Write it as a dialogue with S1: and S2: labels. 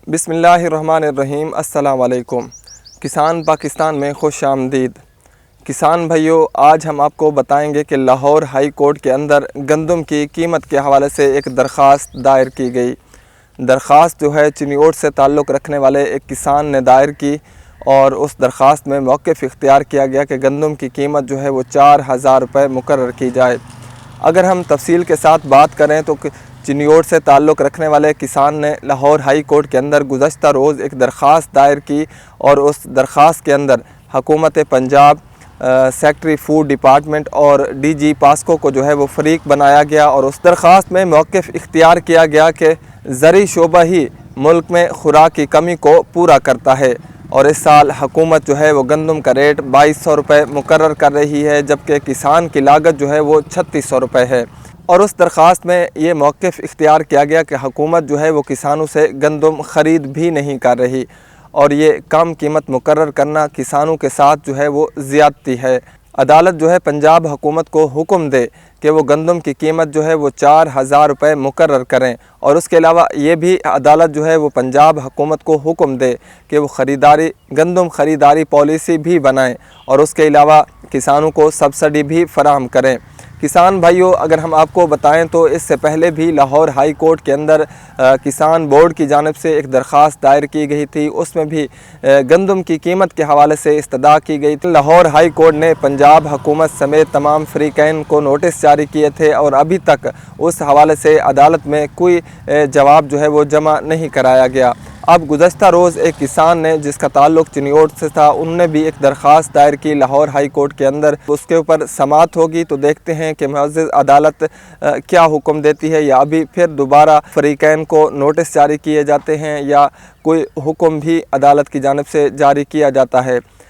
S1: بسم اللہ الرحمن الرحیم۔ السلام علیکم کسان پاکستان میں خوش آمدید۔ کسان بھائیوں، آج ہم آپ کو بتائیں گے کہ لاہور ہائی کورٹ کے اندر گندم کی قیمت کے حوالے سے ایک درخواست دائر کی گئی۔ درخواست جو ہے چینی اوٹ سے تعلق رکھنے والے ایک کسان نے دائر کی اور اس درخواست میں موقف اختیار کیا گیا کہ گندم کی قیمت جو ہے وہ 4000 روپے مقرر کی جائے۔ اگر ہم تفصیل کے ساتھ بات کریں تو چینی اوٹ سے تعلق رکھنے والے کسان نے لاہور ہائی کورٹ کے اندر گزشتہ روز ایک درخواست دائر کی اور اس درخواست کے اندر حکومت پنجاب، سیکٹری فوڈ ڈپارٹمنٹ اور ڈی جی پاسکو کو جو ہے وہ فریق بنایا گیا اور اس درخواست میں موقف اختیار کیا گیا کہ زرعی شعبہ ہی ملک میں خوراک کی کمی کو پورا کرتا ہے اور اس سال حکومت جو ہے وہ گندم کا ریٹ 2200 روپے مقرر کر رہی ہے، جبکہ کسان کی لاگت جو ہے وہ 3600 روپے ہے۔ اور اس درخواست میں یہ موقف اختیار کیا گیا کہ حکومت جو ہے وہ کسانوں سے گندم خرید بھی نہیں کر رہی اور یہ کم قیمت مقرر کرنا کسانوں کے ساتھ جو ہے وہ زیادتی ہے۔ عدالت جو ہے پنجاب حکومت کو حکم دے کہ وہ گندم کی قیمت جو ہے وہ 4000 روپے مقرر کریں اور اس کے علاوہ یہ بھی عدالت جو ہے وہ پنجاب حکومت کو حکم دے کہ وہ گندم خریداری پالیسی بھی بنائیں اور اس کے علاوہ کسانوں کو سبسڈی بھی فراہم کریں۔ کسان بھائیوں، اگر ہم آپ کو بتائیں تو اس سے پہلے بھی لاہور ہائی کورٹ کے اندر کسان بورڈ کی جانب سے ایک درخواست دائر کی گئی تھی، اس میں بھی گندم کی قیمت کے حوالے سے استدعا کی گئی تھی۔ لاہور ہائی کورٹ نے پنجاب حکومت سمیت تمام فریقین کو نوٹس جاری کیے تھے اور ابھی تک اس حوالے سے عدالت میں کوئی جواب جو ہے وہ جمع نہیں کرایا گیا۔ اب گزشتہ روز ایک کسان نے جس کا تعلق چینی اوٹ سے تھا، انہوں نے بھی ایک درخواست دائر کی لاہور ہائی کورٹ کے اندر۔ اس کے اوپر سماعت ہوگی تو دیکھتے ہیں کہ معزز عدالت کیا حکم دیتی ہے، یا ابھی پھر دوبارہ فریقین کو نوٹس جاری کیے جاتے ہیں یا کوئی حکم بھی عدالت کی جانب سے جاری کیا جاتا ہے۔